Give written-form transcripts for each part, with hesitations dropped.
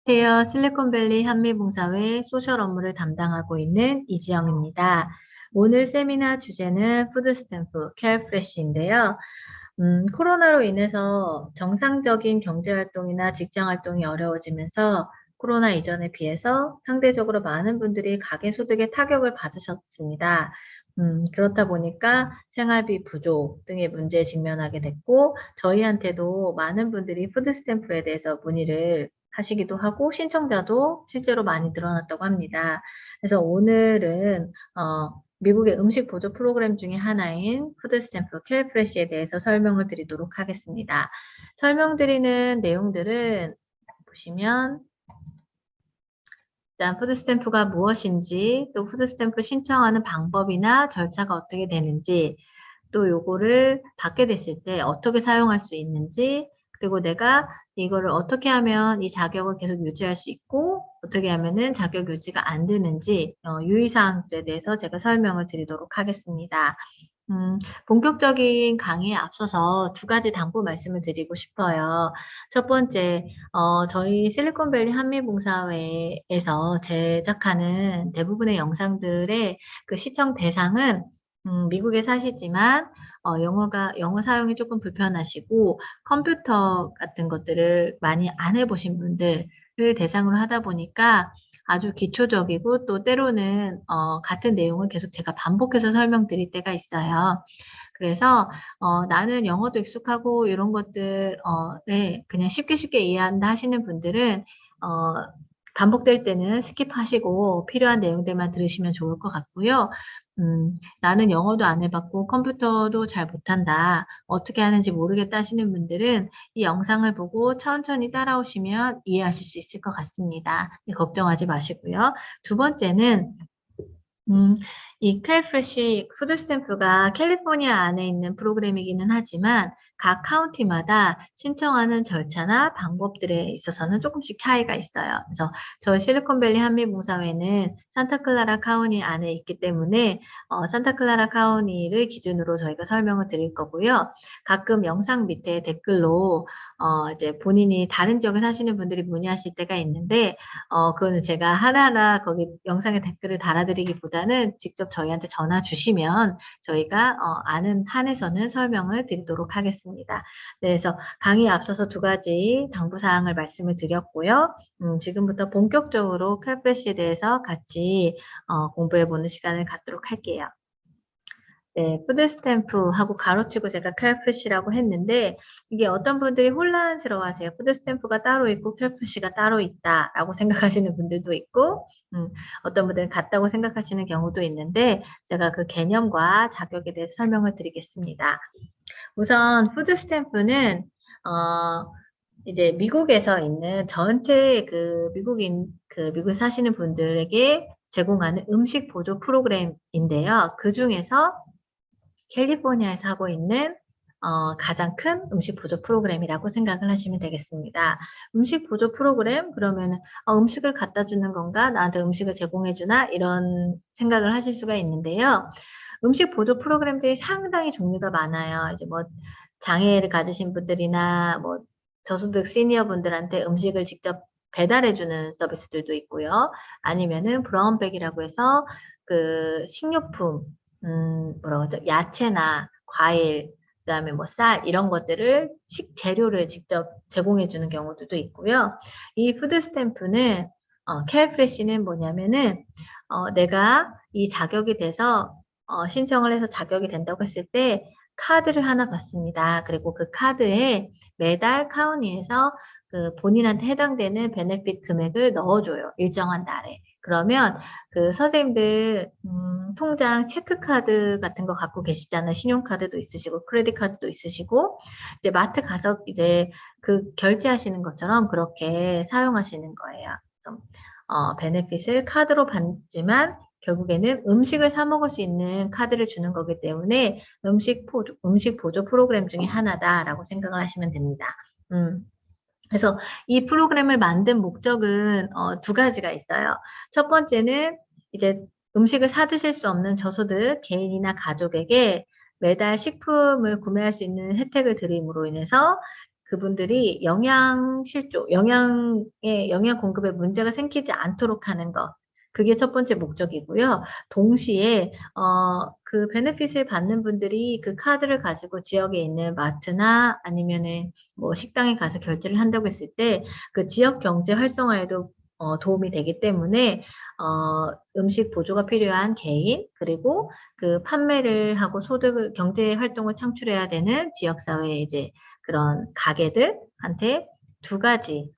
안녕하세요. 실리콘밸리 한미봉사회 소셜 업무를 담당하고 있는 이지영입니다. 오늘 세미나 주제는 푸드스탬프 케어프레시인데요. 코로나로 인해서 정상적인 경제활동이나 직장활동이 어려워지면서 코로나 이전에 비해서 상대적으로 많은 분들이 가계소득에 타격을 받으셨습니다. 그렇다 보니까 생활비 부족 등의 문제에 직면하게 됐고, 저희한테도 많은 분들이 푸드스탬프에 대해서 문의를 하시기도 하고, 신청자도 실제로 많이 늘어났다고 합니다. 그래서 오늘은, 미국의 음식 보조 프로그램 중에 하나인 푸드스탬프 케어프레시에 대해서 설명을 드리도록 하겠습니다. 설명드리는 내용들은 보시면 일단 푸드스탬프가 무엇인지, 또 푸드스탬프 신청하는 방법이나 절차가 어떻게 되는지, 또 요거를 받게 됐을 때 어떻게 사용할 수 있는지, 그리고 내가 이거를 어떻게 하면 이 자격을 계속 유지할 수 있고, 어떻게 하면은 자격 유지가 안 되는지, 유의사항들에 대해서 제가 설명을 드리도록 하겠습니다. 본격적인 강의에 앞서서 두 가지 당부 말씀을 드리고 싶어요. 첫 번째, 저희 실리콘밸리 한미봉사회에서 제작하는 대부분의 영상들의 그 시청 대상은 미국에 사시지만 영어 사용이 조금 불편하시고 컴퓨터 같은 것들을 많이 안 해보신 분들을 대상으로 하다 보니까 아주 기초적이고 또 때로는 같은 내용을 계속 제가 반복해서 설명드릴 때가 있어요. 그래서 나는 영어도 익숙하고 이런 것들 네, 그냥 쉽게 쉽게 이해한다 하시는 분들은 반복될 때는 스킵하시고 필요한 내용들만 들으시면 좋을 것 같고요. 나는 영어도 안 해봤고 컴퓨터도 잘 못한다. 어떻게 하는지 모르겠다 하시는 분들은 이 영상을 보고 천천히 따라오시면 이해하실 수 있을 것 같습니다. 걱정하지 마시고요. 두 번째는 이 캘프레시 푸드스탬프가 캘리포니아 안에 있는 프로그램이기는 하지만 각 카운티마다 신청하는 절차나 방법들에 있어서는 조금씩 차이가 있어요. 그래서 저희 실리콘밸리 한미봉사회는 산타클라라 카운티 안에 있기 때문에 산타클라라 카운티를 기준으로 저희가 설명을 드릴 거고요. 가끔 영상 밑에 댓글로 이제 본인이 다른 지역에 사시는 분들이 문의하실 때가 있는데 그거는 제가 하나하나 거기 영상에 댓글을 달아드리기보다는 직접 저희한테 전화 주시면 저희가 아는 한에서는 설명을 드리도록 하겠습니다. 네, 그래서 강의에 앞서서 두 가지 당부사항을 말씀을 드렸고요. 지금부터 본격적으로 캘프레시에 대해서 같이 공부해보는 시간을 갖도록 할게요. 네, 푸드스탬프하고 가로치고 제가 캘프시라고 했는데 이게 어떤 분들이 혼란스러워하세요. 푸드스탬프가 따로 있고 캘프시가 따로 있다라고 생각하시는 분들도 있고 어떤 분들은 같다고 생각하시는 경우도 있는데 제가 그 개념과 자격에 대해서 설명을 드리겠습니다. 우선 푸드스탬프는 이제 미국에서 있는 전체 그 미국에 사시는 분들에게 제공하는 음식 보조 프로그램인데요. 그 중에서 캘리포니아에서 하고 있는 가장 큰 음식 보조 프로그램이라고 생각을 하시면 되겠습니다. 음식 보조 프로그램? 그러면 음식을 갖다 주는 건가? 나한테 음식을 제공해 주나? 이런 생각을 하실 수가 있는데요. 음식 보조 프로그램들이 상당히 종류가 많아요. 이제 뭐 장애를 가지신 분들이나 뭐 저소득 시니어 분들한테 음식을 직접 배달해 주는 서비스들도 있고요. 아니면은 브라운백이라고 해서 그 식료품 뭐라고 하죠? 야채나 과일, 그다음에 뭐 쌀 이런 것들을 식재료를 직접 제공해 주는 경우들도 있고요. 이 푸드 스탬프는 케어프레시는 뭐냐면은 내가 이 자격이 돼서 신청을 해서 자격이 된다고 했을 때 카드를 하나 받습니다. 그리고 그 카드에 매달 카운티에서 그 본인한테 해당되는 베네핏 금액을 넣어줘요. 일정한 날에. 그러면 그 선생님들 통장 체크카드 같은 거 갖고 계시잖아요. 신용카드도 있으시고 크레딧 카드도 있으시고 이제 마트 가서 이제 그 결제하시는 것처럼 그렇게 사용하시는 거예요. 베네핏을 카드로 받지만 결국에는 음식을 사 먹을 수 있는 카드를 주는 거기 때문에 음식 보조 프로그램 중에 하나다라고 생각을 하시면 됩니다. 그래서 이 프로그램을 만든 목적은 두 가지가 있어요. 첫 번째는 이제 음식을 사 드실 수 없는 저소득 개인이나 가족에게 매달 식품을 구매할 수 있는 혜택을 드림으로 인해서 그분들이 영양 공급에 문제가 생기지 않도록 하는 것. 그게 첫 번째 목적이고요. 동시에 그 베네핏을 받는 분들이 그 카드를 가지고 지역에 있는 마트나 아니면은 뭐 식당에 가서 결제를 한다고 했을 때 그 지역 경제 활성화에도 도움이 되기 때문에 음식 보조가 필요한 개인 그리고 그 판매를 하고 경제 활동을 창출해야 되는 지역 사회에 이제 그런 가게들한테 두 가지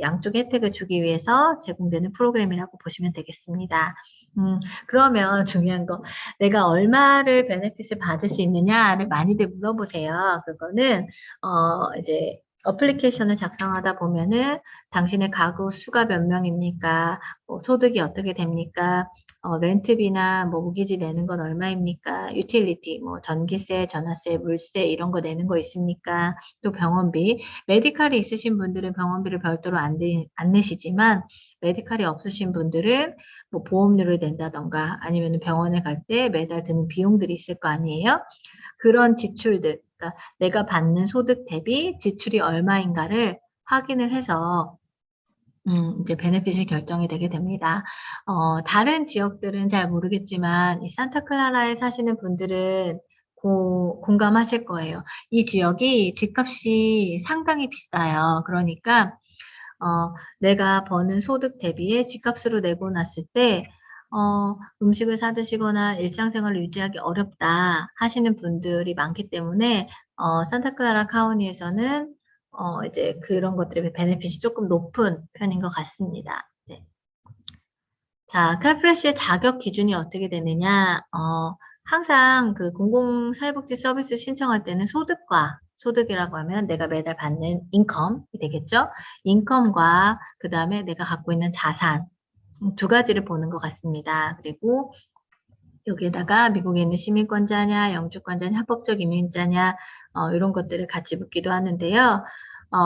양쪽의 혜택을 주기 위해서 제공되는 프로그램이라고 보시면 되겠습니다. 그러면 중요한 거, 내가 얼마를 베네핏을 받을 수 있느냐를 많이들 물어보세요. 그거는, 이제, 어플리케이션을 작성하다 보면은 당신의 가구 수가 몇 명입니까? 뭐 소득이 어떻게 됩니까? 렌트비나 뭐 무기지 내는 건 얼마입니까? 유틸리티, 뭐 전기세, 전화세, 물세 이런 거 내는 거 있습니까? 또 병원비. 메디칼이 있으신 분들은 병원비를 별도로 안 내시지만 메디칼이 없으신 분들은 뭐 보험료를 낸다던가 아니면 병원에 갈 때 매달 드는 비용들이 있을 거 아니에요? 그런 지출들, 그러니까 내가 받는 소득 대비 지출이 얼마인가를 확인을 해서 이제 베네핏이 결정이 되게 됩니다. 다른 지역들은 잘 모르겠지만, 이 산타클라라에 사시는 분들은 공감하실 거예요. 이 지역이 집값이 상당히 비싸요. 그러니까, 내가 버는 소득 대비에 집값으로 내고 났을 때, 음식을 사 드시거나 일상생활을 유지하기 어렵다 하시는 분들이 많기 때문에, 산타클라라 카운티에서는 이제 그런 것들의 베네핏이 조금 높은 편인 것 같습니다. 네. 자, 칼프레시의 자격 기준이 어떻게 되느냐? 항상 그 공공사회복지 서비스 신청할 때는 소득이라고 하면 내가 매달 받는 인컴이 되겠죠? 인컴과 그 다음에 내가 갖고 있는 자산 두 가지를 보는 것 같습니다. 그리고 여기에다가 미국에 있는 시민권자냐, 영주권자냐, 합법적 이민자냐 이런 것들을 같이 묻기도 하는데요.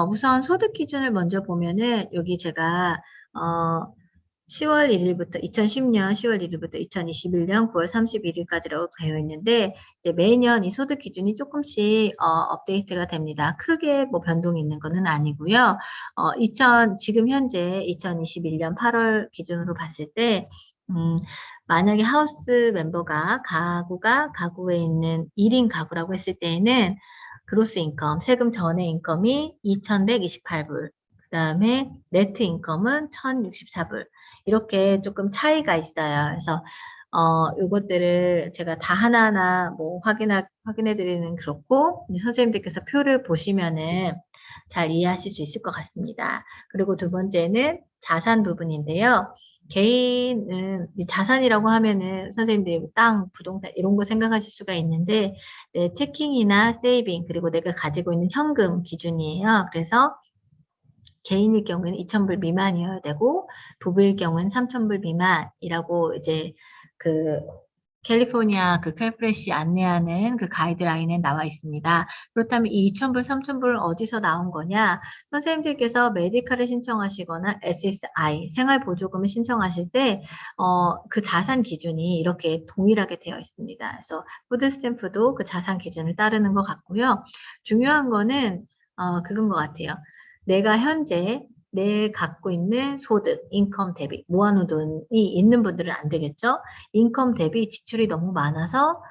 우선 소득 기준을 먼저 보면은 여기 제가 10월 1일부터 2010년 10월 1일부터 2021년 9월 31일까지라고 되어 있는데 이제 매년 이 소득 기준이 조금씩 업데이트가 됩니다. 크게 뭐 변동이 있는 것은 아니고요. 지금 현재 2021년 8월 기준으로 봤을 때 만약에 하우스 멤버가 가구에 있는 1인 가구라고 했을 때에는 그로스 인컴, 세금 전의 인컴이 2,128불, 그 다음에 네트 인컴은 1,064불. 이렇게 조금 차이가 있어요. 그래서, 요것들을 제가 다 하나하나 뭐 확인해 드리는 그렇고, 선생님들께서 표를 보시면은 잘 이해하실 수 있을 것 같습니다. 그리고 두 번째는 자산 부분인데요. 개인은 자산이라고 하면은 선생님들이 땅, 부동산 이런 거 생각하실 수가 있는데 내 체킹이나 세이빙 그리고 내가 가지고 있는 현금 기준이에요. 그래서 개인일 경우에는 2,000불 미만이어야 되고 부부일 경우는 3,000불 미만이라고 이제 그 캘리포니아 그 캘프레시 안내하는 그 가이드라인에 나와 있습니다. 그렇다면 이 2,000불, 3,000불 어디서 나온 거냐? 선생님들께서 메디칼을 신청하시거나 SSI, 생활보조금을 신청하실 때, 그 자산 기준이 이렇게 동일하게 되어 있습니다. 그래서 푸드스탬프도 그 자산 기준을 따르는 것 같고요. 중요한 거는, 그건 것 같아요. 내가 현재 내 갖고 있는 소득, 인컴 대비, 모아놓은 돈이 있는 분들은 안 되겠죠? 인컴 대비 지출이 너무 많아서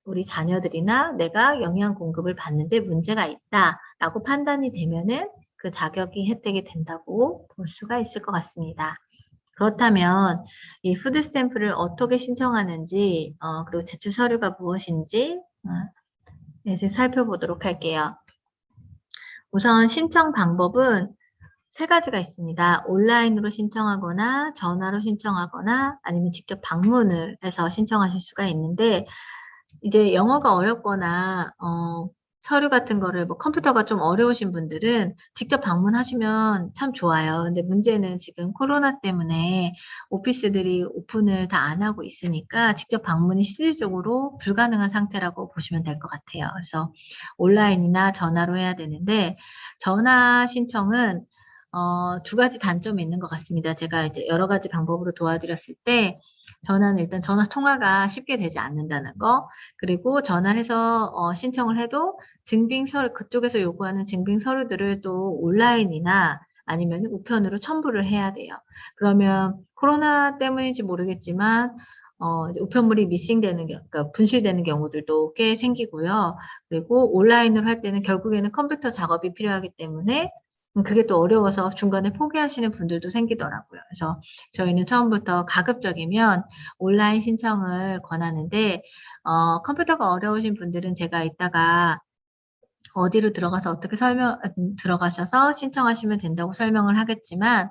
우리 자녀들이나 내가 영양 공급을 받는데 문제가 있다라고 판단이 되면은 그 자격이 혜택이 된다고 볼 수가 있을 것 같습니다. 그렇다면 이 푸드 스탬프를 어떻게 신청하는지, 그리고 제출 서류가 무엇인지 이제 살펴보도록 할게요. 우선 신청 방법은 세 가지가 있습니다. 온라인으로 신청하거나 전화로 신청하거나 아니면 직접 방문을 해서 신청하실 수가 있는데 이제 영어가 어렵거나 서류 같은 거를 뭐 컴퓨터가 좀 어려우신 분들은 직접 방문하시면 참 좋아요. 근데 문제는 지금 코로나 때문에 오피스들이 오픈을 다 안 하고 있으니까 직접 방문이 실질적으로 불가능한 상태라고 보시면 될 것 같아요. 그래서 온라인이나 전화로 해야 되는데 전화 신청은 두 가지 단점이 있는 것 같습니다. 제가 이제 여러 가지 방법으로 도와드렸을 때 전화는 일단 전화 통화가 쉽게 되지 않는다는 거, 그리고 전화를 해서 신청을 해도 증빙 서류, 그쪽에서 요구하는 증빙 서류들을 또 온라인이나 아니면 우편으로 첨부를 해야 돼요. 그러면 코로나 때문인지 모르겠지만 이제 우편물이 미싱되는 그러니까 분실되는 경우들도 꽤 생기고요. 그리고 온라인으로 할 때는 결국에는 컴퓨터 작업이 필요하기 때문에 그게 또 어려워서 중간에 포기하시는 분들도 생기더라고요. 그래서 저희는 처음부터 가급적이면 온라인 신청을 권하는데 컴퓨터가 어려우신 분들은 제가 이따가 어디로 들어가서 어떻게 들어가셔서 신청하시면 된다고 설명을 하겠지만,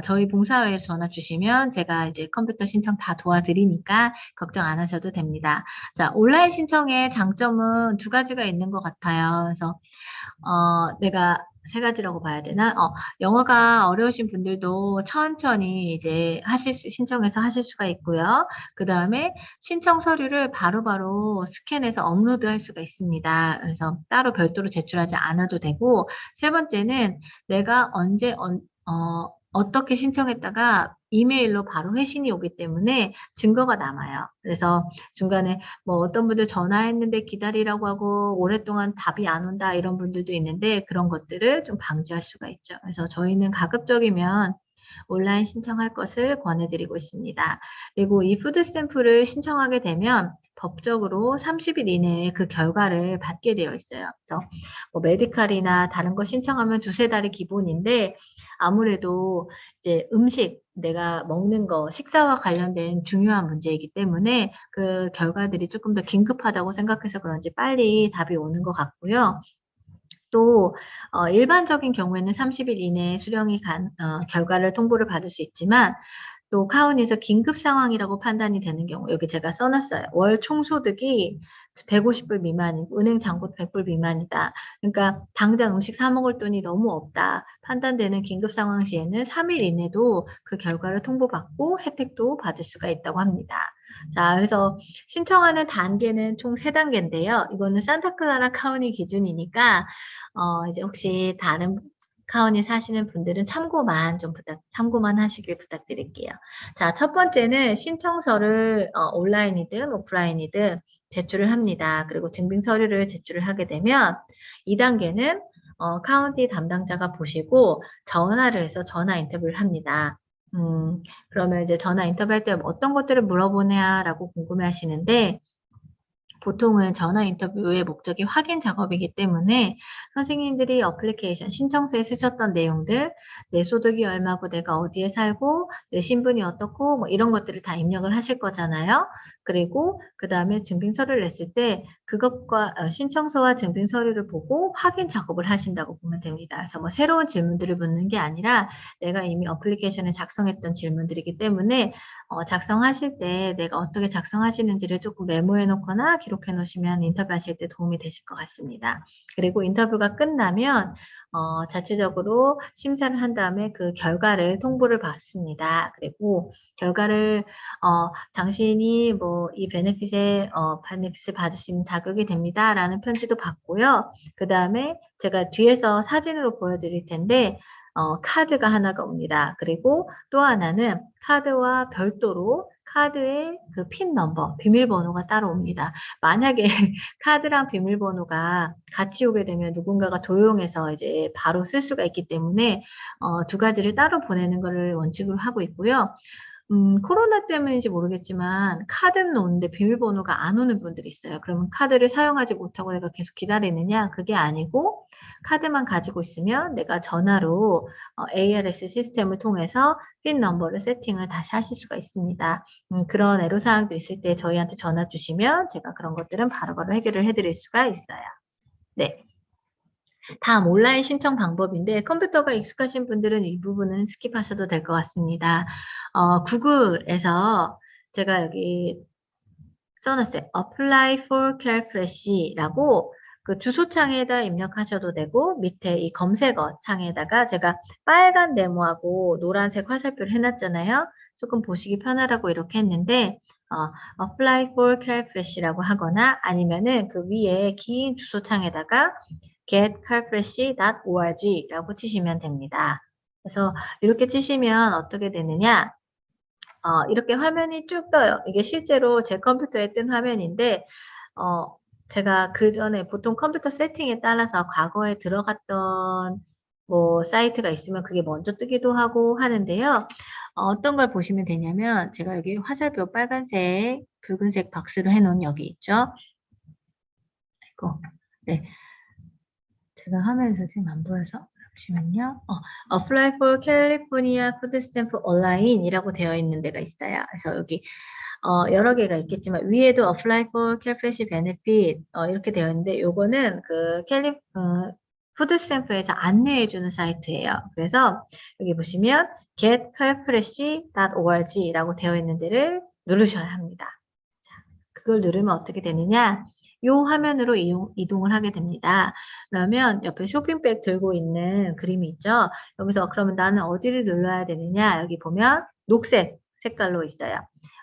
저희 봉사회에 전화 주시면 제가 이제 컴퓨터 신청 다 도와드리니까 걱정 안 하셔도 됩니다. 자, 온라인 신청의 장점은 두 가지가 있는 것 같아요. 그래서 내가 세 가지라고 봐야 되나? 영어가 어려우신 분들도 천천히 이제 신청해서 하실 수가 있고요. 그 다음에 신청 서류를 바로바로 스캔해서 업로드할 수가 있습니다. 그래서 따로 별도로 제출하지 않아도 되고, 세 번째는 내가 언제 어떻게 신청했다가 이메일로 바로 회신이 오기 때문에 증거가 남아요. 그래서 중간에 뭐 어떤 분들 전화했는데 기다리라고 하고 오랫동안 답이 안 온다 이런 분들도 있는데 그런 것들을 좀 방지할 수가 있죠. 그래서 저희는 가급적이면 온라인 신청할 것을 권해드리고 있습니다. 그리고 이 푸드 스탬프를 신청하게 되면 법적으로 30일 이내에 그 결과를 받게 되어 있어요. 그래서 뭐 메디칼이나 다른 거 신청하면 두세 달이 기본인데 아무래도 이제 음식, 내가 먹는 거, 식사와 관련된 중요한 문제이기 때문에 그 결과들이 조금 더 긴급하다고 생각해서 그런지 빨리 답이 오는 것 같고요. 또 일반적인 경우에는 30일 이내에 결과를 통보를 받을 수 있지만 또 카운에서 긴급 상황이라고 판단이 되는 경우, 여기 제가 써놨어요. 월 총소득이 150불 미만이고 은행 잔고 100불 미만이다. 그러니까 당장 음식 사 먹을 돈이 너무 없다. 판단되는 긴급 상황 시에는 3일 이내도 그 결과를 통보받고 혜택도 받을 수가 있다고 합니다. 자, 그래서 신청하는 단계는 총 3단계인데요. 이거는 산타클라라 카운티 기준이니까 이제 혹시 다른 카운티 사시는 분들은 참고만 하시길 부탁드릴게요. 자, 첫 번째는 신청서를 온라인이든 오프라인이든 제출을 합니다. 그리고 증빙 서류를 제출을 하게 되면 2단계는 카운티 담당자가 보시고 전화를 해서 전화 인터뷰를 합니다. 그러면 이제 전화 인터뷰할 때 어떤 것들을 물어보냐라고 궁금해 하시는데 보통은 전화 인터뷰의 목적이 확인 작업이기 때문에 선생님들이 어플리케이션 신청서에 쓰셨던 내용들, 내 소득이 얼마고 내가 어디에 살고 내 신분이 어떻고 뭐 이런 것들을 다 입력을 하실 거잖아요. 그리고 그 다음에 증빙서류를 냈을 때 그것과 신청서와 증빙서류를 보고 확인 작업을 하신다고 보면 됩니다. 그래서 뭐 새로운 질문들을 묻는 게 아니라 내가 이미 어플리케이션에 작성했던 질문들이기 때문에 작성하실 때 내가 어떻게 작성하시는지를 조금 메모해 놓거나 기록해 놓으시면 인터뷰하실 때 도움이 되실 것 같습니다. 그리고 인터뷰가 끝나면 자체적으로 심사를 한 다음에 그 결과를 통보를 받습니다. 그리고 결과를 당신이 뭐 이 베네핏을 받을 수 있는 자격이 됩니다. 라는 편지도 받고요. 그 다음에 제가 뒤에서 사진으로 보여드릴 텐데 카드가 하나가 옵니다. 그리고 또 하나는 카드와 별도로 카드의 그 핀 넘버, 비밀번호가 따로 옵니다. 만약에 카드랑 비밀번호가 같이 오게 되면 누군가가 도용해서 이제 바로 쓸 수가 있기 때문에 두 가지를 따로 보내는 것을 원칙으로 하고 있고요. 코로나 때문인지 모르겠지만 카드는 오는데 비밀번호가 안 오는 분들이 있어요. 그러면 카드를 사용하지 못하고 내가 계속 기다리느냐? 그게 아니고 카드만 가지고 있으면 내가 전화로 ARS 시스템을 통해서 핀 넘버를 세팅을 다시 하실 수가 있습니다. 그런 애로사항도 있을 때 저희한테 전화 주시면 제가 그런 것들은 바로바로 해결을 해드릴 수가 있어요. 네. 다음 온라인 신청 방법인데 컴퓨터가 익숙하신 분들은 이 부분은 스킵하셔도 될 것 같습니다. 구글에서 제가 여기 써놨어요. Apply for Care Fresh라고 그 주소창에다 입력하셔도 되고 밑에 이 검색어 창에다가 제가 빨간 네모하고 노란색 화살표를 해놨잖아요. 조금 보시기 편하라고 이렇게 했는데 Apply for Care Fresh라고 하거나 아니면은 그 위에 긴 주소창에다가 getcarfresh.org라고 치시면 됩니다. 그래서 이렇게 치시면 어떻게 되느냐? 이렇게 화면이 쭉 떠요. 이게 실제로 제 컴퓨터에 뜬 화면인데, 제가 그 전에 보통 컴퓨터 세팅에 따라서 과거에 들어갔던 뭐 사이트가 있으면 그게 먼저 뜨기도 하고 하는데요. 어떤 걸 보시면 되냐면, 제가 여기 화살표 빨간색, 붉은색 박스로 해놓은 여기 있죠? 이거. 네. 제가 화면에서 지금 안 보여서. 잠시만요. Apply for California Food Stamp Online이라고 되어 있는 데가 있어요. 그래서 여기 여러 개가 있겠지만 위에도 Apply for California Benefit 이렇게 되어 있는데 요거는 그 푸드스탬프에서 안내해주는 사이트예요. 그래서 여기 보시면 getcalfresh.org라고 되어 있는 데를 누르셔야 합니다. 자, 그걸 누르면 어떻게 되느냐? 요 화면으로 이동을 하게 됩니다. 그러면 옆에 쇼핑백 들고 있는 그림이 있죠? 여기서 그러면 나는 어디를 눌러야 되느냐? 여기 보면 녹색 색깔로 있어요.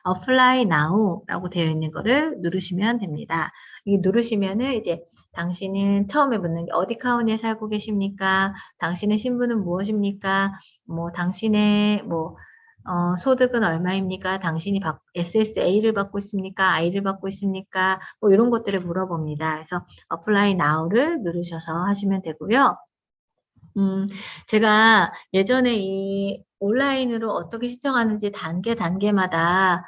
Apply Now라고 되어 있는 거를 누르시면 됩니다. 이게 누르시면은 이제 당신은 처음에 묻는 게 어디 카운티에 살고 계십니까? 당신의 신분은 무엇입니까? 뭐 당신의 뭐 소득은 얼마입니까? 당신이 SSA를 받고 있습니까? I를 받고 있습니까? 뭐 이런 것들을 물어봅니다. 그래서 Apply Now를 누르셔서 하시면 되고요. 제가 예전에 이 온라인으로 어떻게 신청하는지 단계마다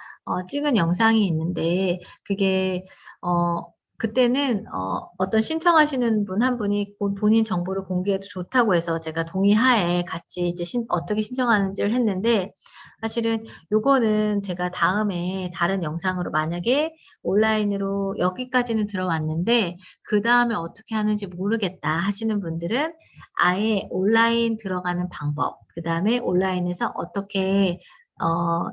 찍은 영상이 있는데 그게 그때는 어떤 신청하시는 분 한 분이 본인 정보를 공개해도 좋다고 해서 제가 동의하에 같이 이제 어떻게 신청하는지를 했는데 사실은 요거는 제가 다음에 다른 영상으로 만약에 온라인으로 여기까지는 들어왔는데 그 다음에 어떻게 하는지 모르겠다 하시는 분들은 아예 온라인 들어가는 방법, 그 다음에 온라인에서 어떻게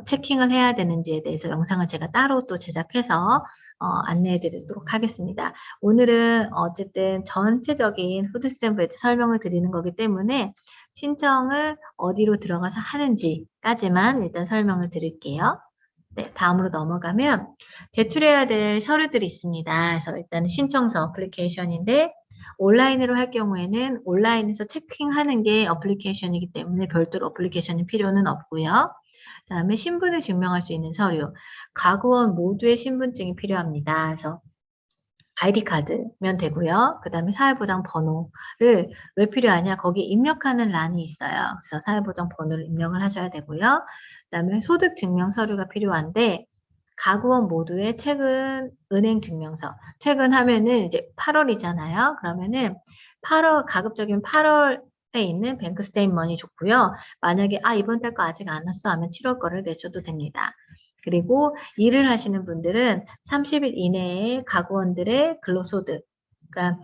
체킹을 해야 되는지에 대해서 영상을 제가 따로 또 제작해서 안내해 드리도록 하겠습니다. 오늘은 어쨌든 전체적인 푸드스탬프에 설명을 드리는 거기 때문에 신청을 어디로 들어가서 하는지까지만 일단 설명을 드릴게요. 네, 다음으로 넘어가면 제출해야 될 서류들이 있습니다. 그래서 일단 신청서 어플리케이션인데 온라인으로 할 경우에는 온라인에서 체킹하는 게 어플리케이션이기 때문에 별도로 어플리케이션이 필요는 없고요. 그 다음에 신분을 증명할 수 있는 서류, 가구원 모두의 신분증이 필요합니다. 그래서 아이디 카드면 되고요. 그 다음에 사회보장 번호를 왜 필요하냐? 거기에 입력하는 란이 있어요. 그래서 사회보장 번호를 입력을 하셔야 되고요. 그 다음에 소득 증명 서류가 필요한데 가구원 모두의 최근 은행 증명서. 최근 하면은 이제 8월이잖아요. 그러면은 8월 가급적이면 8월에 있는 뱅크 스테이트먼이 좋고요. 만약에 이번 달 거 아직 안 왔어 하면 7월 거를 내셔도 됩니다. 그리고 일을 하시는 분들은 30일 이내에 가구원들의 근로소득, 그러니까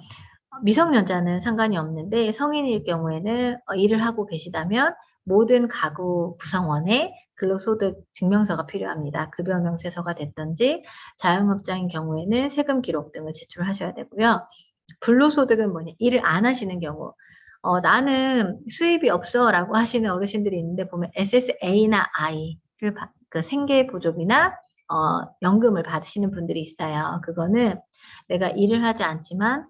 미성년자는 상관이 없는데 성인일 경우에는 일을 하고 계시다면 모든 가구 구성원의 근로소득 증명서가 필요합니다. 급여명세서가 됐든지 자영업자인 경우에는 세금 기록 등을 제출하셔야 되고요. 근로소득은 뭐냐? 일을 안 하시는 경우. 나는 수입이 없어 라고 하시는 어르신들이 있는데 보면 SSA나 I를 그 생계보조비나 연금을 받으시는 분들이 있어요. 그거는 내가 일을 하지 않지만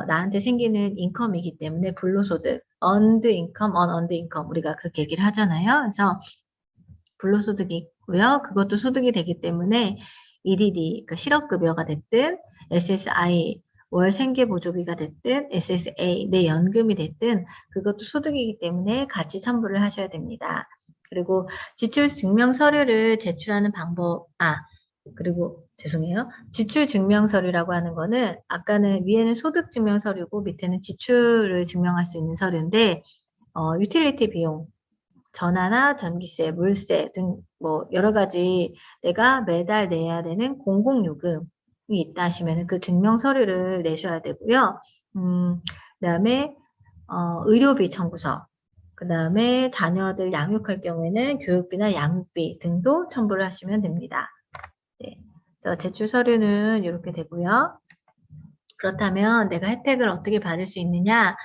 나한테 생기는 인컴이기 때문에 불로소득, earned income, unearned income 우리가 그렇게 얘기를 하잖아요. 그래서 불로소득이 있고요. 그것도 소득이 되기 때문에 EDD, 그 실업급여가 됐든 SSI, 월 생계보조비가 됐든 SSA, 내 연금이 됐든 그것도 소득이기 때문에 같이 첨부를 하셔야 됩니다. 그리고 지출 증명 서류를 제출하는 방법, 그리고 죄송해요. 지출 증명 서류라고 하는 거는 아까는 위에는 소득 증명 서류고 밑에는 지출을 증명할 수 있는 서류인데 유틸리티 비용, 전화나 전기세, 물세 등 뭐 여러 가지 내가 매달 내야 되는 공공요금이 있다 하시면 그 증명 서류를 내셔야 되고요. 그다음에 의료비 청구서, 그다음에 자녀들 양육할 경우에는 교육비나 양육비 등도 첨부를 하시면 됩니다. 네. 제출 서류는 이렇게 되고요. 그렇다면 내가 혜택을 어떻게 받을 수 있느냐?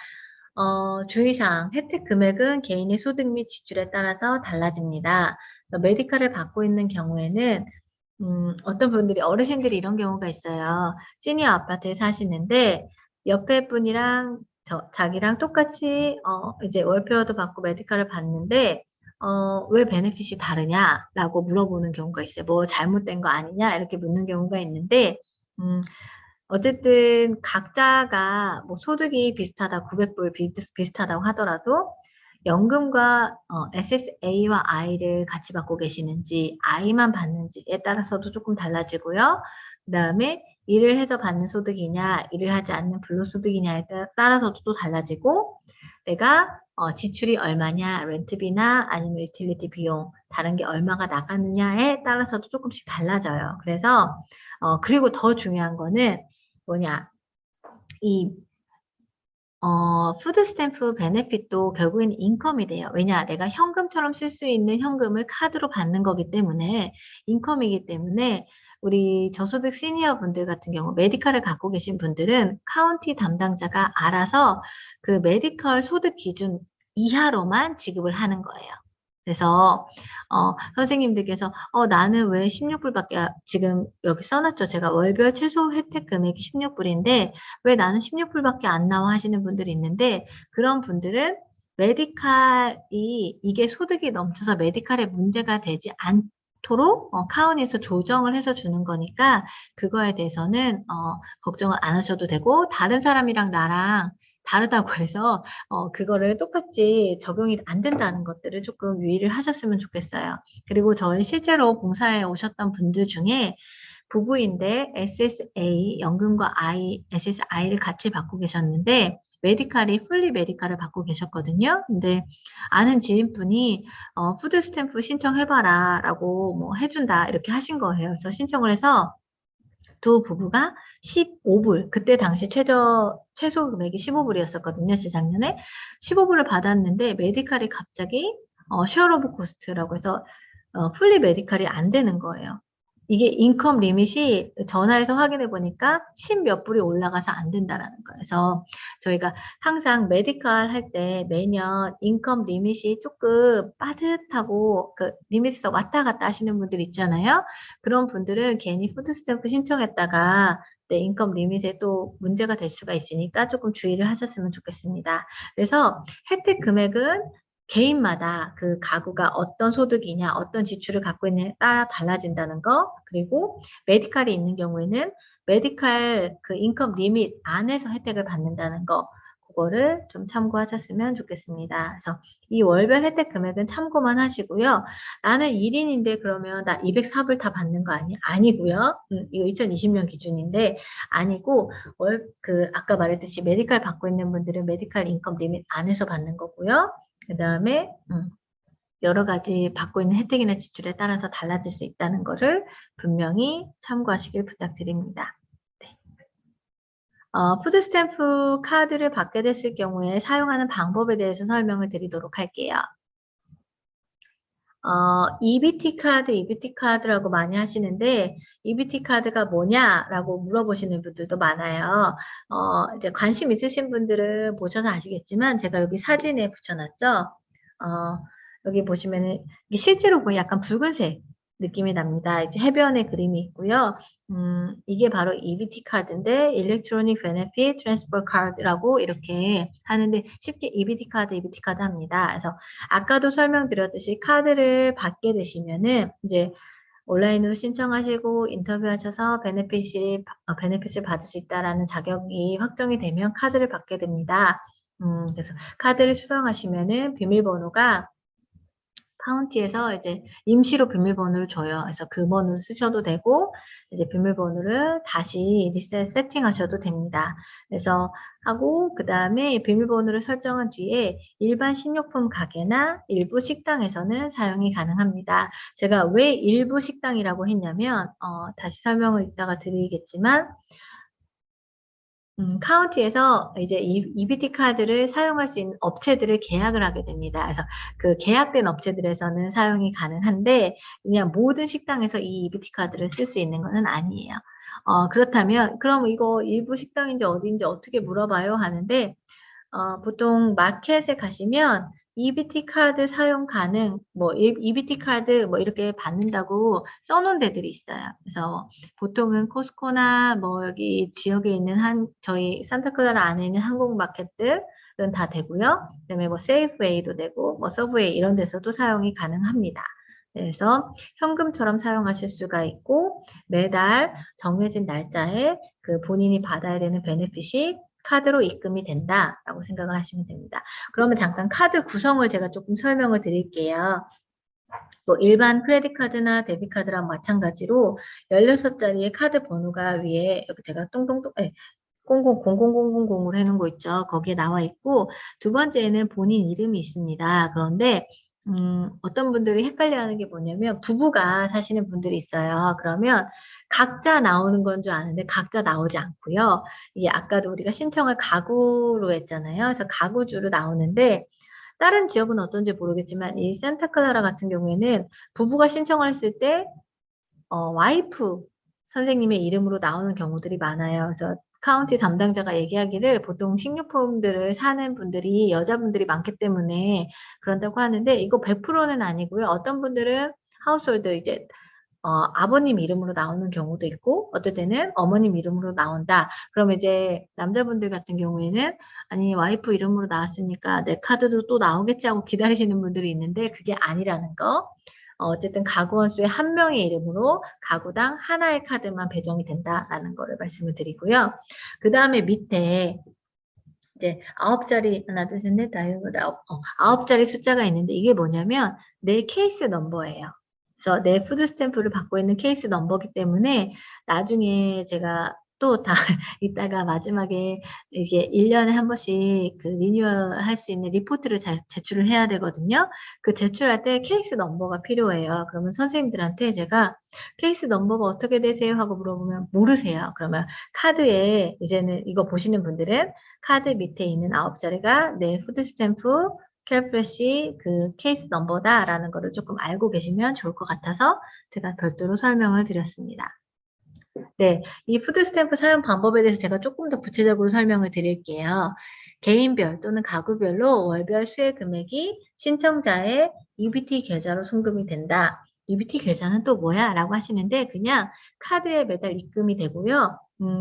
주의사항, 혜택 금액은 개인의 소득 및 지출에 따라서 달라집니다. 메디칼을 받고 있는 경우에는 어떤 분들이 어르신들이 이런 경우가 있어요. 시니어 아파트에 사시는데 옆에 분이랑 자기랑 똑같이 이제 월페어도 받고 메디칼을 받는데 왜 베네핏이 다르냐라고 물어보는 경우가 있어요. 뭐 잘못된 거 아니냐 이렇게 묻는 경우가 있는데 음, 어쨌든 각자가 뭐 소득이 비슷하다, 900불 비슷하다고 하더라도 연금과 SSA와 I를 같이 받고 계시는지 I만 받는지에 따라서도 조금 달라지고요. 그 다음에 일을 해서 받는 소득이냐, 일을 하지 않는 불로소득이냐에 따라서도 또 달라지고 내가 지출이 얼마냐, 렌트비나 아니면 유틸리티 비용, 다른 게 얼마가 나가느냐에 따라서도 조금씩 달라져요. 그래서 그리고 더 중요한 거는 뭐냐, 이 푸드 스탬프 베네핏도 결국에는 인컴이 돼요. 왜냐, 내가 현금처럼 쓸 수 있는 현금을 카드로 받는 거기 때문에 인컴이기 때문에 우리 저소득 시니어 분들 같은 경우 메디컬을 갖고 계신 분들은 카운티 담당자가 알아서 그 메디컬 소득 기준 이하로만 지급을 하는 거예요. 그래서 선생님들께서 나는 왜 16불밖에 지금 여기 써놨죠. 제가 월별 최소 혜택 금액이 16불인데 왜 나는 16불밖에 안 나와 하시는 분들이 있는데 그런 분들은 메디칼이 이게 소득이 넘쳐서 메디칼에 문제가 되지 않도록 카운에서 조정을 해서 주는 거니까 그거에 대해서는 걱정을 안 하셔도 되고 다른 사람이랑 나랑 다르다고 해서 그거를 똑같이 적용이 안 된다는 것들을 조금 유의를 하셨으면 좋겠어요. 그리고 저희 실제로 봉사에 오셨던 분들 중에 부부인데 SSA, 연금과 SSI를 같이 받고 계셨는데 메디칼이 풀리 메디칼을 받고 계셨거든요. 근데 아는 지인분이 푸드 스탬프 신청해봐라 라고 뭐 해준다 이렇게 하신 거예요. 그래서 신청을 해서 두 부부가 15불, 그때 당시 최소 금액이 15불이었었거든요, 재작년에. 15불을 받았는데, 메디칼이 갑자기, 쉐어 오브 코스트라고 해서, 풀리 메디칼이 안 되는 거예요. 이게 인컴 리밋이 전화해서 확인해 보니까 10몇 불이 올라가서 안 된다라는 거예요. 그래서 저희가 항상 메디컬 할 때 매년 인컴 리밋이 조금 빠듯하고 그 리밋에서 왔다 갔다 하시는 분들 있잖아요. 그런 분들은 괜히 푸드스탬프 신청했다가 내 인컴 리밋에 또 문제가 될 수가 있으니까 조금 주의를 하셨으면 좋겠습니다. 그래서 혜택 금액은 개인마다 그 가구가 어떤 소득이냐, 어떤 지출을 갖고 있느냐에 따라 달라진다는 거, 그리고 메디칼이 있는 경우에는 메디칼 그 인컴 리밋 안에서 혜택을 받는다는 거, 그거를 좀 참고하셨으면 좋겠습니다. 그래서 이 월별 혜택 금액은 참고만 하시고요. 나는 1인인데 그러면 나 204불 다 받는 거 아니야? 아니고요. 이거 2020년 기준인데 아니고 아까 말했듯이 메디칼 받고 있는 분들은 메디칼 인컴 리밋 안에서 받는 거고요. 그 다음에 여러 가지 받고 있는 혜택이나 지출에 따라서 달라질 수 있다는 것을 분명히 참고하시길 부탁드립니다. 네. 푸드 스탬프 카드를 받게 됐을 경우에 사용하는 방법에 대해서 설명을 드리도록 할게요. EBT 카드라고 많이 하시는데, EBT 카드가 뭐냐라고 물어보시는 분들도 많아요. 이제 관심 있으신 분들은 보셔서 아시겠지만, 제가 여기 사진에 붙여놨죠? 여기 보시면은, 실제로 보면 약간 붉은색 느낌이 납니다. 이제 해변의 그림이 있고요. 이게 바로 EBT 카드인데, Electronic Benefit Transfer Card라고 이렇게 하는데, 쉽게 EBT 카드 합니다. 그래서 아까도 설명드렸듯이 카드를 받게 되시면은 이제 온라인으로 신청하시고 인터뷰하셔서 베네핏을 받을 수 있다라는 자격이 확정이 되면 카드를 받게 됩니다. 그래서 카드를 수령하시면은 비밀번호가 카운티에서 이제 임시로 비밀번호를 줘요. 그래서 그 번호를 쓰셔도 되고 이제 비밀번호를 다시 리셋 세팅하셔도 됩니다. 그래서 하고 그 다음에 비밀번호를 설정한 뒤에 일반 식료품 가게나 일부 식당에서는 사용이 가능합니다. 제가 왜 일부 식당이라고 했냐면 다시 설명을 이따가 드리겠지만 카운티에서 이제 EBT 카드를 사용할 수 있는 업체들을 계약을 하게 됩니다. 그래서 그 계약된 업체들에서는 사용이 가능한데 그냥 모든 식당에서 이 EBT 카드를 쓸 수 있는 것은 아니에요. 그렇다면 그럼 이거 일부 식당인지 어디인지 어떻게 물어봐요 하는데 보통 마켓에 가시면 EBT 카드 사용 가능, 뭐 EBT 카드 뭐 이렇게 받는다고 써놓은 데들이 있어요. 그래서 보통은 코스코나 뭐 여기 지역에 있는 저희 산타클라라 안에 있는 항공마켓들은 다 되고요. 그다음에 뭐 세이프웨이도 되고 뭐 서브웨이 이런 데서도 사용이 가능합니다. 그래서 현금처럼 사용하실 수가 있고 매달 정해진 날짜에 그 본인이 받아야 되는 베네핏이 카드로 입금이 된다라고 생각을 하시면 됩니다. 그러면 잠깐 카드 구성을 제가 조금 설명을 드릴게요. 뭐 일반 크레딧 카드나 데뷔 카드랑 마찬가지로 16자리의 카드 번호가 위에 여기 제가 똥똥똥 000000으로 해놓은 거 있죠. 거기에 나와 있고 두 번째에는 본인 이름이 있습니다. 그런데 어떤 분들이 헷갈려하는 게 뭐냐면 부부가 사시는 분들이 있어요. 그러면 각자 나오는 건 줄 아는데 각자 나오지 않고요. 이게 아까도 우리가 신청을 가구로 했잖아요. 그래서 가구주로 나오는데 다른 지역은 어떤지 모르겠지만 이 산타클라라 같은 경우에는 부부가 신청을 했을 때 와이프 선생님의 이름으로 나오는 경우들이 많아요. 그래서 카운티 담당자가 얘기하기를 보통 식료품들을 사는 분들이 여자분들이 많기 때문에 그런다고 하는데 이거 100%는 아니고요. 어떤 분들은 하우스홀드 이제 아버님 이름으로 나오는 경우도 있고 어떨 때는 어머님 이름으로 나온다. 그럼 이제 남자분들 같은 경우에는 아니 와이프 이름으로 나왔으니까 내 카드도 또 나오겠지 하고 기다리시는 분들이 있는데 그게 아니라는 거. 어쨌든 가구원 수의 한 명의 이름으로 가구당 하나의 카드만 배정이 된다라는 거를 말씀을 드리고요. 그 다음에 밑에 이제 9자리 하나 둘 셋 넷 다섯 여섯 아홉 자리 숫자가 있는데 이게 뭐냐면 내 케이스 넘버예요. 그래서 내 푸드 스탬프를 받고 있는 케이스 넘버기 때문에 나중에 제가 또 다 이따가 마지막에 이게 1년에 한 번씩 그 리뉴얼 할 수 있는 리포트를 제출을 해야 되거든요. 그 제출할 때 케이스 넘버가 필요해요. 그러면 선생님들한테 제가 케이스 넘버가 어떻게 되세요? 하고 물어보면 모르세요. 그러면 카드에 이제는 이거 보시는 분들은 카드 밑에 있는 9자리가 내 푸드 스탬프 캘프레시 그 케이스 넘버다라는 거를 조금 알고 계시면 좋을 것 같아서 제가 별도로 설명을 드렸습니다. 네, 이 푸드 스탬프 사용 방법에 대해서 제가 조금 더 구체적으로 설명을 드릴게요. 개인별 또는 가구별로 월별 수혜 금액이 신청자의 EBT 계좌로 송금이 된다. EBT 계좌는 또 뭐야? 라고 하시는데 그냥 카드에 매달 입금이 되고요.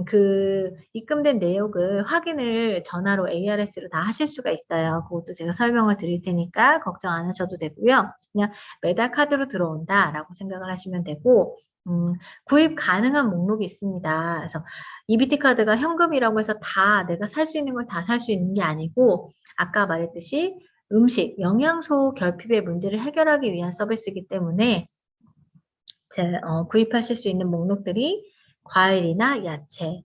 그 입금된 내역을 확인을 전화로 ARS로 다 하실 수가 있어요. 그것도 제가 설명을 드릴 테니까 걱정 안 하셔도 되고요. 그냥 매달 카드로 들어온다라고 생각을 하시면 되고 구입 가능한 목록이 있습니다. 그래서 EBT 카드가 현금이라고 해서 다 내가 살 수 있는 걸 다 살 수 있는 게 아니고 아까 말했듯이 음식, 영양소 결핍의 문제를 해결하기 위한 서비스이기 때문에 구입하실 수 있는 목록들이 과일이나 야채,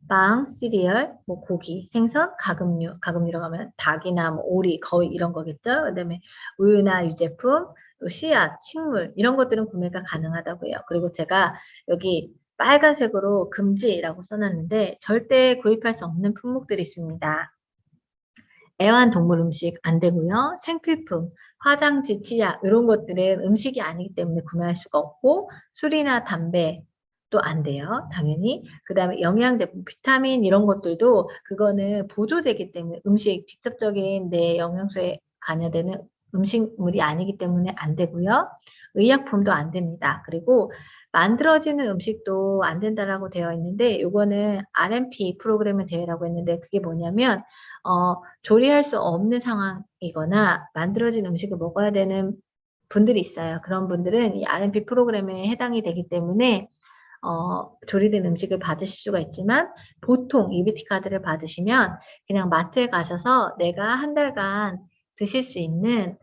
빵, 시리얼, 뭐 고기, 생선, 가금류라고 하면 닭이나 뭐 오리, 거위 이런 거겠죠. 그다음에 우유나 유제품, 또 씨앗, 식물 이런 것들은 구매가 가능하다고요. 그리고 제가 여기 빨간색으로 금지라고 써놨는데 절대 구입할 수 없는 품목들이 있습니다. 애완동물 음식 안 되고요. 생필품, 화장지, 치약 이런 것들은 음식이 아니기 때문에 구매할 수가 없고 술이나 담배 또 안 돼요. 당연히. 그 다음에 영양제품, 비타민 이런 것들도 그거는 보조제이기 때문에 음식 직접적인 내 영양소에 관여되는 음식물이 아니기 때문에 안 되고요. 의약품도 안 됩니다. 그리고 만들어지는 음식도 안 된다라고 되어 있는데 이거는 RMP 프로그램을 제외라고 했는데 그게 뭐냐면 조리할 수 없는 상황이거나 만들어진 음식을 먹어야 되는 분들이 있어요. 그런 분들은 이 RMP 프로그램에 해당이 되기 때문에 조리된 음식을 받으실 수가 있지만 보통 EBT 카드를 받으시면 그냥 마트에 가셔서 내가 한 달간 드실 수 있는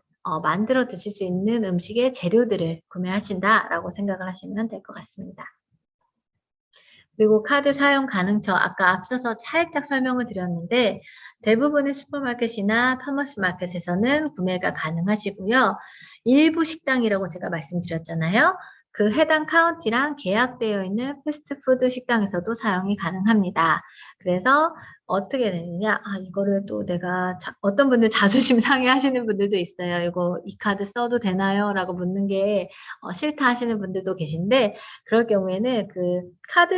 만들어 드실 수 있는 음식의 재료들을 구매하신다라고 생각을 하시면 될 것 같습니다. 그리고 카드 사용 가능처 아까 앞서서 살짝 설명을 드렸는데 대부분의 슈퍼마켓이나 파머스 마켓에서는 구매가 가능하시고요. 일부 식당이라고 제가 말씀드렸잖아요. 그 해당 카운티랑 계약되어 있는 패스트푸드 식당에서도 사용이 가능합니다. 그래서 어떻게 되느냐? 이거를 또 내가 어떤 분들 자존심 상해하시는 분들도 있어요. 이거 이 카드 써도 되나요? 라고 묻는 게 싫다 하시는 분들도 계신데 그럴 경우에는 그 카드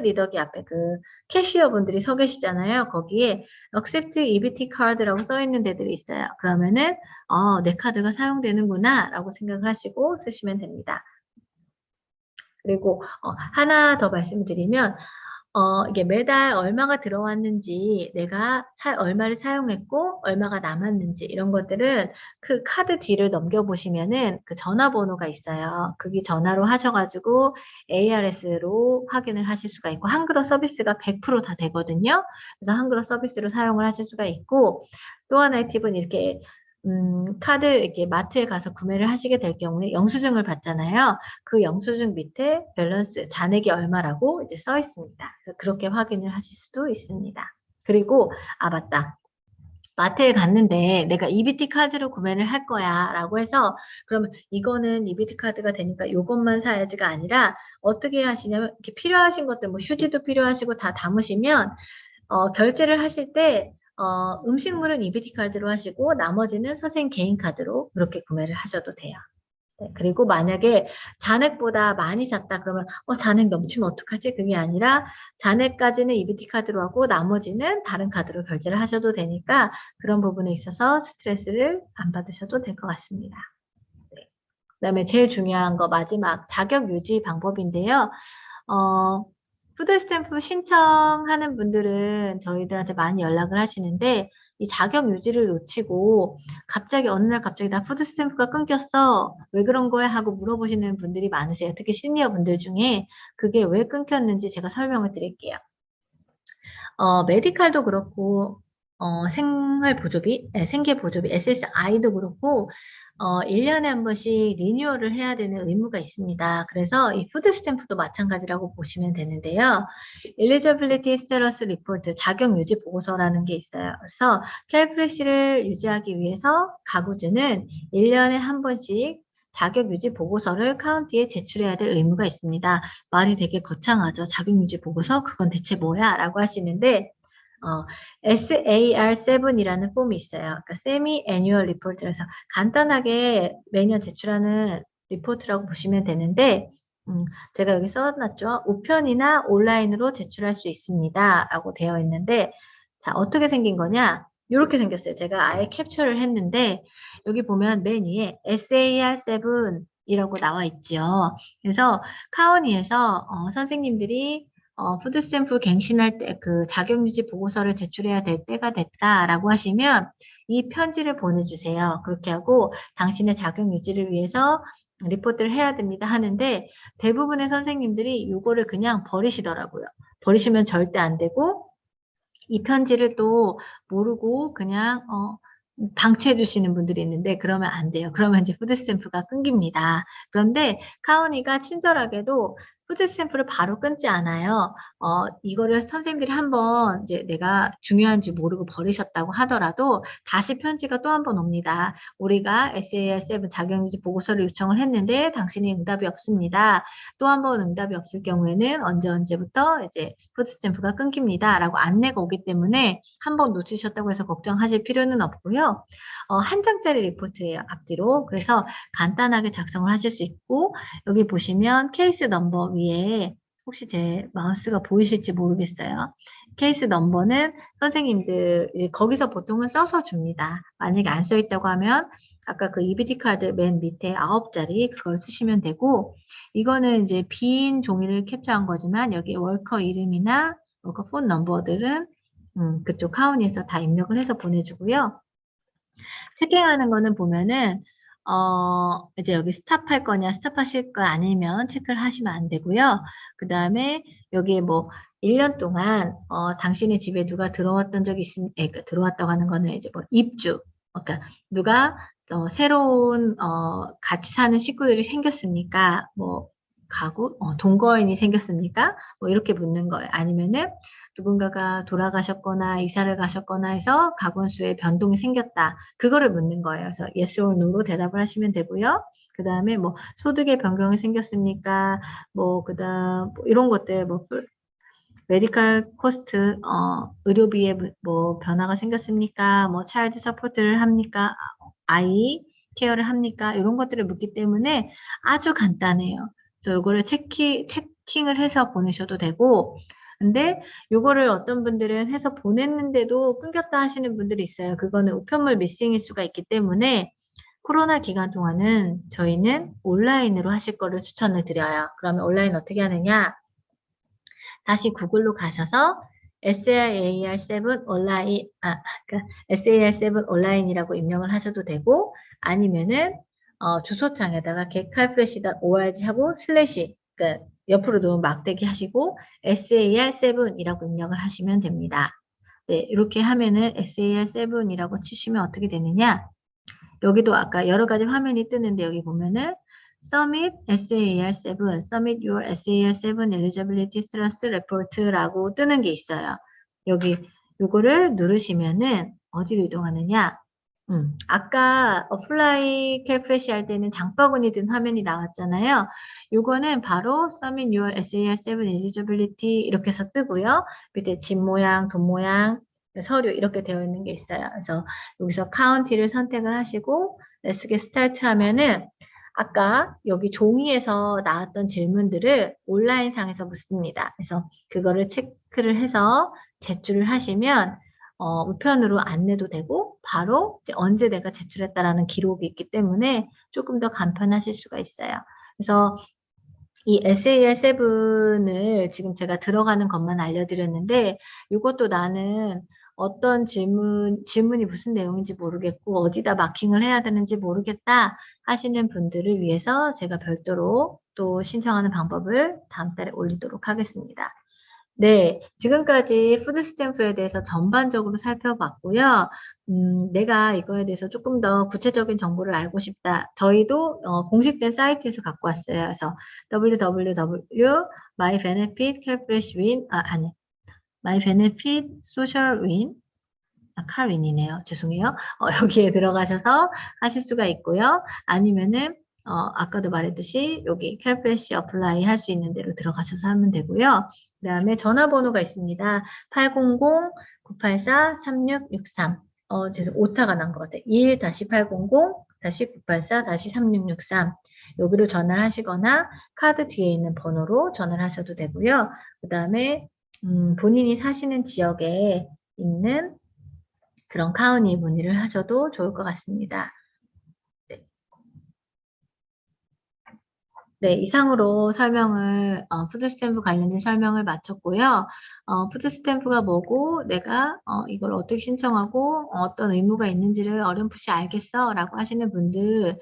리더기 앞에 그 캐시어 분들이 서 계시잖아요. 거기에 accept EBT 카드라고 써 있는 데들이 있어요. 그러면은 내 카드가 사용되는구나 라고 생각을 하시고 쓰시면 됩니다. 그리고 하나 더 말씀드리면 이게 매달 얼마가 들어왔는지, 내가 얼마를 사용했고, 얼마가 남았는지, 이런 것들은 그 카드 뒤를 넘겨보시면은 그 전화번호가 있어요. 그게 전화로 하셔가지고 ARS로 확인을 하실 수가 있고, 한글어 서비스가 100%다 되거든요. 그래서 한글어 서비스로 사용을 하실 수가 있고, 또 하나의 팁은 이렇게 카드 이렇게 마트에 가서 구매를 하시게 될 경우에 영수증을 받잖아요. 그 영수증 밑에 밸런스, 잔액이 얼마라고 이제 써 있습니다. 그래서 그렇게 확인을 하실 수도 있습니다. 그리고, 맞다. 마트에 갔는데 내가 EBT 카드로 구매를 할 거야 라고 해서 그러면 이거는 EBT 카드가 되니까 이것만 사야지가 아니라 어떻게 하시냐면 이렇게 필요하신 것들 뭐 휴지도 필요하시고 다 담으시면 결제를 하실 때 음식물은 EBT 카드로 하시고 나머지는 선생님 개인 카드로 그렇게 구매를 하셔도 돼요. 네, 그리고 만약에 잔액보다 많이 샀다 그러면 잔액 넘치면 어떡하지? 그게 아니라 잔액까지는 EBT 카드로 하고 나머지는 다른 카드로 결제를 하셔도 되니까 그런 부분에 있어서 스트레스를 안 받으셔도 될 것 같습니다. 네. 그다음에 제일 중요한 거 마지막 자격 유지 방법인데요. 푸드 스탬프 신청하는 분들은 저희들한테 많이 연락을 하시는데 이 자격 유지를 놓치고 갑자기 어느 날 갑자기 나 푸드 스탬프가 끊겼어. 왜 그런 거야? 하고 물어보시는 분들이 많으세요. 특히 시니어 분들 중에 그게 왜 끊겼는지 제가 설명을 드릴게요. 메디칼도 그렇고 생활보조비, 생계보조비, SSI도 그렇고 1년에 한 번씩 리뉴얼을 해야 되는 의무가 있습니다. 그래서 이 푸드 스탬프도 마찬가지라고 보시면 되는데요. Eligibility Status Report, 자격 유지 보고서라는 게 있어요. 그래서 캘프레시를 유지하기 위해서 가구주는 1년에 한 번씩 자격 유지 보고서를 카운티에 제출해야 될 의무가 있습니다. 말이 되게 거창하죠. 자격 유지 보고서? 그건 대체 뭐야? 라고 하시는데 SAR7이라는 폼이 있어요. 그러니까 Semi-Annual Report라서 간단하게 매년 제출하는 리포트라고 보시면 되는데 제가 여기 써놨죠. 우편이나 온라인으로 제출할 수 있습니다. 라고 되어 있는데 자, 어떻게 생긴 거냐? 이렇게 생겼어요. 제가 아예 캡처를 했는데 여기 보면 맨 위에 SAR7이라고 나와 있지요. 그래서 카운티에서 선생님들이 푸드 스탬프 갱신할 때 그 자격유지 보고서를 제출해야 될 때가 됐다라고 하시면 이 편지를 보내주세요. 그렇게 하고 당신의 자격유지를 위해서 리포트를 해야 됩니다 하는데 대부분의 선생님들이 이거를 그냥 버리시더라고요. 버리시면 절대 안 되고 이 편지를 또 모르고 그냥 방치해 주시는 분들이 있는데 그러면 안 돼요. 그러면 이제 푸드 스탬프가 끊깁니다. 그런데 카운티가 친절하게도 푸드 스탬프를 바로 끊지 않아요. 이거를 선생님들이 한번 이제 내가 중요한지 모르고 버리셨다고 하더라도 다시 편지가 또 한 번 옵니다. 우리가 SAR7 자격유지 보고서를 요청을 했는데 당신이 응답이 없습니다. 또 한 번 응답이 없을 경우에는 언제부터 이제 푸드 스탬프가 끊깁니다. 라고 안내가 오기 때문에 한 번 놓치셨다고 해서 걱정하실 필요는 없고요. 한 장짜리 리포트예요. 앞뒤로. 그래서 간단하게 작성을 하실 수 있고 여기 보시면 케이스 넘버 위에 혹시 제 마우스가 보이실지 모르겠어요. 케이스 넘버는 선생님들 거기서 보통은 써서 줍니다. 만약에 안 써 있다고 하면 아까 그 EBT 카드 맨 밑에 9자리 그걸 쓰시면 되고 이거는 이제 빈 종이를 캡처한 거지만 여기 월커 이름이나 월커 폰 넘버들은 그쪽 카운티에서 다 입력을 해서 보내주고요. 체킹하는 거는 보면은 이제 여기 스탑할 거냐 스탑하실 거 아니면 체크를 하시면 안 되고요. 그 다음에 여기 뭐 1년 동안 당신의 집에 누가 들어왔던 적이 있으면 그러니까 들어왔다고 하는 거는 이제 뭐 입주 그러니까 누가 새로운 같이 사는 식구들이 생겼습니까? 뭐 가구 동거인이 생겼습니까? 뭐 이렇게 묻는 거예요. 아니면은 누군가가 돌아가셨거나 이사를 가셨거나 해서 가구 수에 변동이 생겼다. 그거를 묻는 거예요. 그래서 yes or no로 대답을 하시면 되고요. 그 다음에 뭐 소득의 변경이 생겼습니까? 뭐 그다음 뭐 이런 것들 뭐 메디컬 코스트, 의료비에 뭐 변화가 생겼습니까? 뭐 차일드 서포트를 합니까? 아이 케어를 합니까? 이런 것들을 묻기 때문에 아주 간단해요. 그래서 이거를 체킹을 해서 보내셔도 되고, 근데 요거를 어떤 분들은 해서 보냈는데도 끊겼다 하시는 분들이 있어요. 그거는 우편물 미싱일 수가 있기 때문에 코로나 기간 동안은 저희는 온라인으로 하실 거를 추천을 드려요. 그러면 온라인 어떻게 하느냐? 다시 구글로 가셔서 SAR7 온라인, 그러니까 SAR7 온라인이라고 입력을 하셔도 되고, 아니면은, 주소창에다가 getcarfresh.org 하고 슬래시, 그러니까 옆으로 놓은 막대기 하시고 SAR7이라고 입력을 하시면 됩니다. 네, 이렇게 하면은 SAR7이라고 치시면 어떻게 되느냐? 여기도 아까 여러 가지 화면이 뜨는데 여기 보면은 Submit SAR7, Submit your SAR7 Eligibility Status Report라고 뜨는 게 있어요. 여기 요거를 누르시면은 어디로 이동하느냐? 아까 어플라이 캘프레시 할 때는 장바구니 든 화면이 나왔잖아요. 요거는 바로 Submit your SAR7 Eligibility 이렇게 해서 뜨고요. 밑에 집 모양, 돈 모양, 서류 이렇게 되어 있는 게 있어요. 그래서 여기서 카운티를 선택을 하시고 Let's get start 하면은 아까 여기 종이에서 나왔던 질문들을 온라인 상에서 묻습니다. 그래서 그거를 체크를 해서 제출을 하시면 우편으로 안 내도 되고 바로 이제 언제 내가 제출했다라는 기록이 있기 때문에 조금 더 간편하실 수가 있어요. 그래서 이 SAR7을 지금 제가 들어가는 것만 알려드렸는데 이것도 나는 어떤 질문이 무슨 내용인지 모르겠고 어디다 마킹을 해야 되는지 모르겠다 하시는 분들을 위해서 제가 별도로 또 신청하는 방법을 다음 달에 올리도록 하겠습니다. 네, 지금까지 푸드 스탬프에 대해서 전반적으로 살펴봤고요. 내가 이거에 대해서 조금 더 구체적인 정보를 알고 싶다. 저희도 공식된 사이트에서 갖고 왔어요. 그래서 www mybenefitcalfreshwin 아니 mybenefit socialwin 칼윈이네요. 죄송해요. 여기에 들어가셔서 하실 수가 있고요. 아니면은 아까도 말했듯이 여기 캘프레시 어플라이 할 수 있는 대로 들어가셔서 하면 되고요. 그 다음에 전화번호가 있습니다. 800-984-3663 죄송 오타가 난 것 같아요. 1-800-984-3663 여기로 전화를 하시거나 카드 뒤에 있는 번호로 전화를 하셔도 되고요. 그 다음에 본인이 사시는 지역에 있는 그런 카운티 문의를 하셔도 좋을 것 같습니다. 네, 이상으로 설명을, 푸드스탬프 관련된 설명을 마쳤고요. 푸드스탬프가 뭐고, 내가, 이걸 어떻게 신청하고, 어떤 의무가 있는지를 어렴풋이 알겠어? 라고 하시는 분들,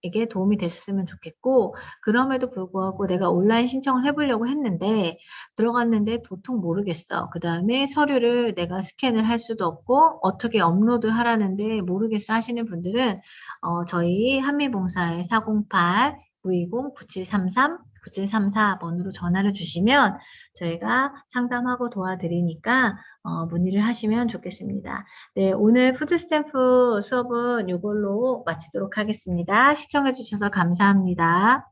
에게 도움이 되셨으면 좋겠고, 그럼에도 불구하고 내가 온라인 신청을 해보려고 했는데, 들어갔는데 도통 모르겠어. 그 다음에 서류를 내가 스캔을 할 수도 없고, 어떻게 업로드 하라는데 모르겠어 하시는 분들은, 저희 한미봉사의 408, 920-9733-9734번으로 전화를 주시면 저희가 상담하고 도와드리니까 문의를 하시면 좋겠습니다. 네, 오늘 푸드스탬프 수업은 이걸로 마치도록 하겠습니다. 시청해 주셔서 감사합니다.